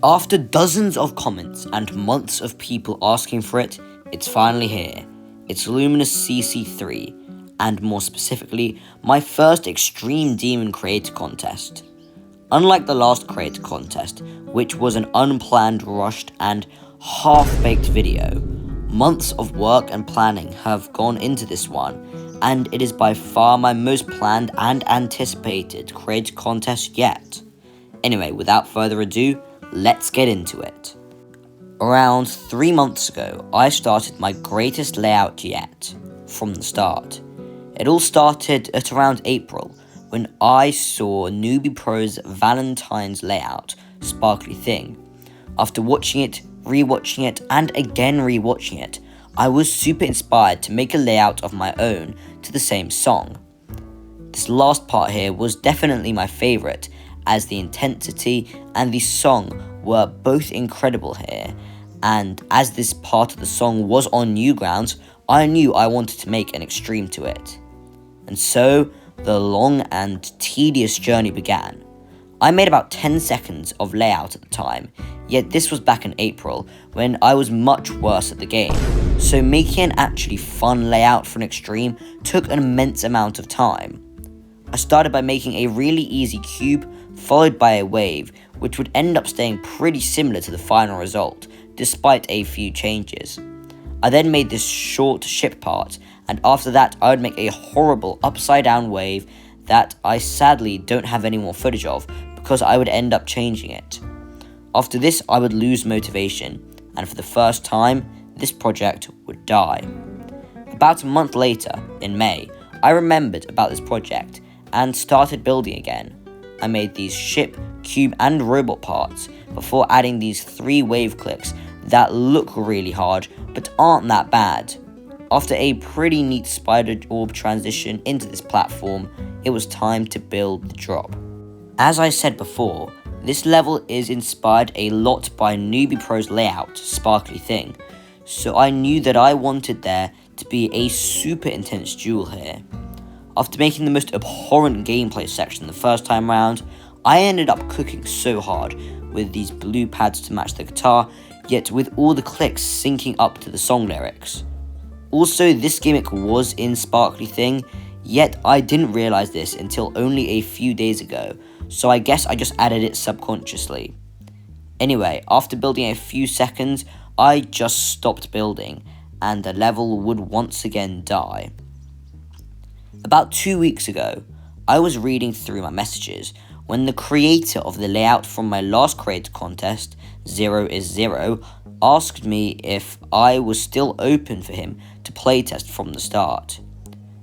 After dozens of comments and months of people asking for it, it's finally here. It's Luminous CC3, and more specifically, my first Extreme Demon Creator Contest. Unlike the last Creator Contest, which was an unplanned, rushed, and half-baked video, months of work and planning have gone into this one, and it is by far my most planned and anticipated Creator Contest yet. Anyway, without further ado, let's get into it. Around 3 months ago, I started my greatest layout yet, from the start. It all started at around April, when I saw Newbie Pro's Valentine's layout, Sparkly Thing. After watching it, rewatching it, and again rewatching it, I was super inspired to make a layout of my own to the same song. This last part here was definitely my favourite, as the intensity and the song were both incredible here, and as this part of the song was on Newgrounds, I knew I wanted to make an extreme to it. And so, the long and tedious journey began. I made about 10 seconds of layout at the time, yet this was back in April, when I was much worse at the game, so making an actually fun layout for an extreme took an immense amount of time. I started by making a really easy cube, followed by a wave, which would end up staying pretty similar to the final result, despite a few changes. I then made this short ship part, and after that I would make a horrible upside down wave that I sadly don't have any more footage of because I would end up changing it. After this I would lose motivation, and for the first time, this project would die. About a month later, in May, I remembered about this project and started building again. I made these ship, cube, and robot parts before adding these 3 wave clicks that look really hard but aren't that bad. After a pretty neat spider orb transition into this platform, it was time to build the drop. As I said before, this level is inspired a lot by Newbie Pro's layout, Sparkly Thing, so I knew that I wanted there to be a super intense duel here. After making the most abhorrent gameplay section the first time round, I ended up cooking so hard with these blue pads to match the guitar, yet with all the clicks syncing up to the song lyrics. Also, this gimmick was in Sparkly Thing, yet I didn't realise this until only a few days ago, so I guess I just added it subconsciously. Anyway, after building a few seconds, I just stopped building, and the level would once again die. About 2 weeks ago, I was reading through my messages when the creator of the layout from my last creator contest, 0 is 0, asked me if I was still open for him to playtest from the start.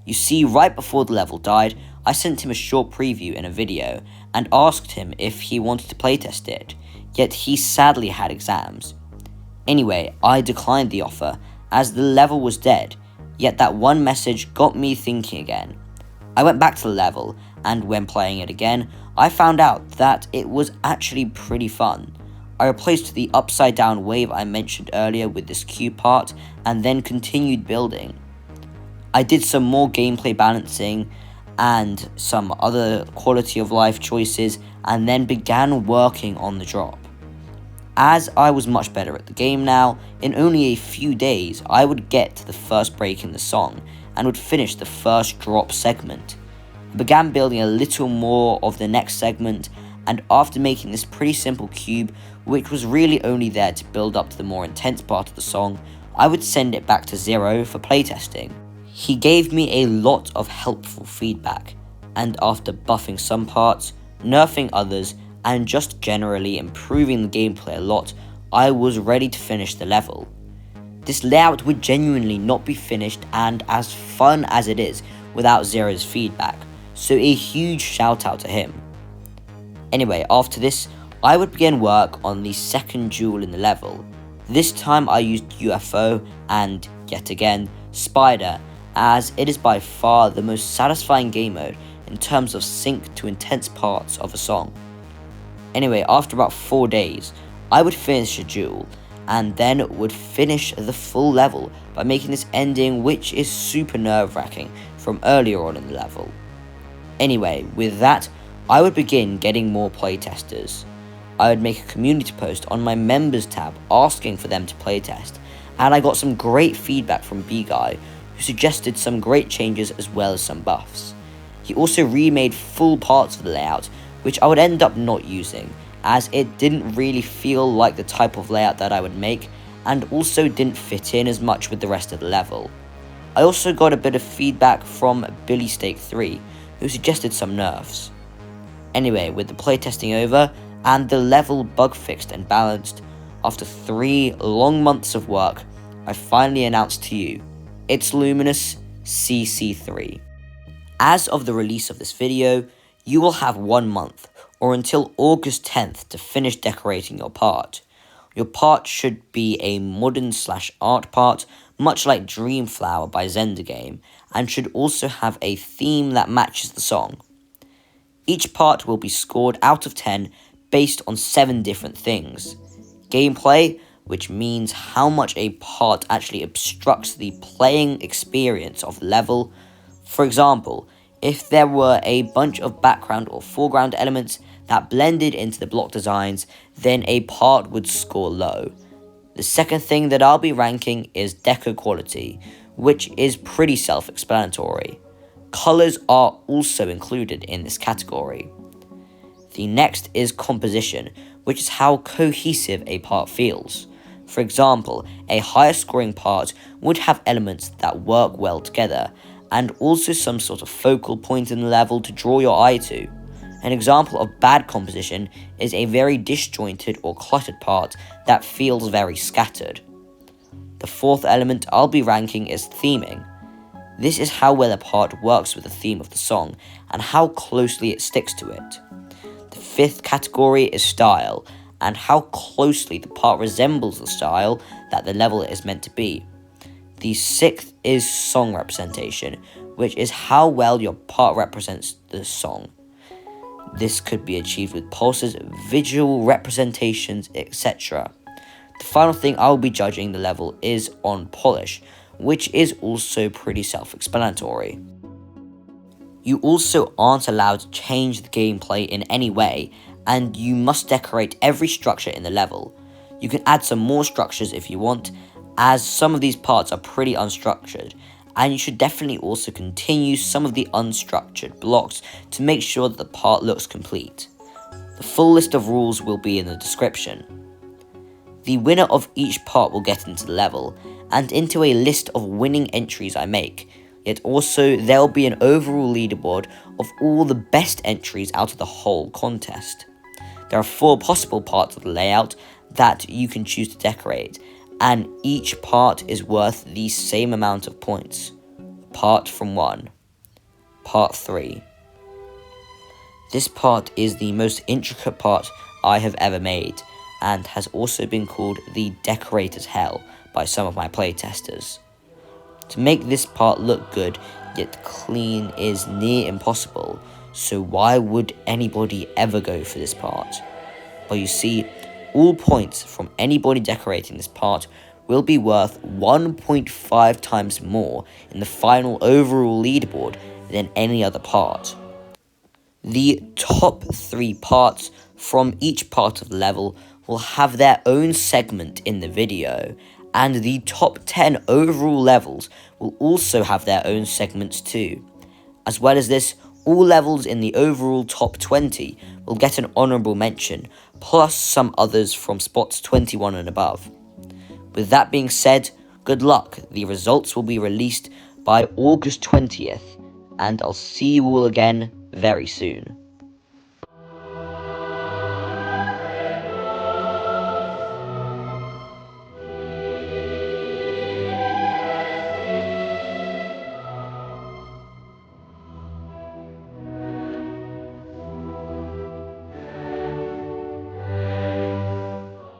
You see, right before the level died, I sent him a short preview in a video and asked him if he wanted to playtest it, yet he sadly had exams. Anyway, I declined the offer as the level was dead, yet that one message got me thinking again. I went back to the level, and when playing it again, I found out that it was actually pretty fun. I replaced the upside down wave I mentioned earlier with this cube part, and then continued building. I did some more gameplay balancing, and some other quality of life choices, and then began working on the drop. As I was much better at the game now, in only a few days I would get to the first break in the song, and would finish the first drop segment. I began building a little more of the next segment, and after making this pretty simple cube, which was really only there to build up to the more intense part of the song, I would send it back to 0 for playtesting. He gave me a lot of helpful feedback, and after buffing some parts, nerfing others, and just generally improving the gameplay a lot, I was ready to finish the level. This layout would genuinely not be finished and as fun as it is without 0's feedback, so a huge shout out to him. Anyway, after this, I would begin work on the second duel in the level. This time I used UFO and, yet again, Spider, as it is by far the most satisfying game mode in terms of sync to intense parts of a song. Anyway, after about 4 days, I would finish a duel, and then would finish the full level by making this ending, which is super nerve-wracking from earlier on in the level. Anyway, with that, I would begin getting more playtesters. I would make a community post on my members tab asking for them to playtest, and I got some great feedback from B-Guy, who suggested some great changes as well as some buffs. He also remade full parts of the layout, which I would end up not using, as it didn't really feel like the type of layout that I would make, and also didn't fit in as much with the rest of the level. I also got a bit of feedback from CC3, who suggested some nerfs. Anyway, with the playtesting over, and the level bug fixed and balanced, after 3 long months of work, I finally announced to you, it's Luminous CC3. As of the release of this video, you will have 1 month, or until August 10th to finish decorating your part. Your part should be a modern/art part, much like Dreamflower by XenderGame, and should also have a theme that matches the song. Each part will be scored out of 10 based on 7 different things. Gameplay, which means how much a part actually obstructs the playing experience of the level. For example, if there were a bunch of background or foreground elements that blended into the block designs, then a part would score low. The second thing that I'll be ranking is deco quality, which is pretty self-explanatory. Colors are also included in this category. The next is composition, which is how cohesive a part feels. For example, a higher scoring part would have elements that work well together, and also some sort of focal point in the level to draw your eye to. An example of bad composition is a very disjointed or cluttered part that feels very scattered. The fourth element I'll be ranking is theming. This is how well a part works with the theme of the song, and how closely it sticks to it. The fifth category is style, and how closely the part resembles the style that the level is meant to be. The sixth is song representation, which is how well your part represents the song. This could be achieved with pulses, visual representations, etc. The final thing I'll be judging the level is on polish, which is also pretty self-explanatory. You also aren't allowed to change the gameplay in any way, and you must decorate every structure in the level. You can add some more structures if you want, as some of these parts are pretty unstructured, and you should definitely also continue some of the unstructured blocks to make sure that the part looks complete. The full list of rules will be in the description. The winner of each part will get into the level, and into a list of winning entries I make, yet also there will be an overall leaderboard of all the best entries out of the whole contest. There are 4 possible parts of the layout that you can choose to decorate, and each part is worth the same amount of points. Part from 1. Part 3. This part is the most intricate part I have ever made, and has also been called the Decorator's Hell by some of my playtesters. To make this part look good yet clean is near impossible, so why would anybody ever go for this part? Well, you see, all points from anybody decorating this part will be worth 1.5 times more in the final overall leaderboard than any other part. The top 3 parts from each part of the level will have their own segment in the video, and the top 10 overall levels will also have their own segments too. As well as this, all levels in the overall top 20 will get an honourable mention, plus some others from spots 21 and above. With that being said, good luck. The results will be released by August 20th, and I'll see you all again very soon.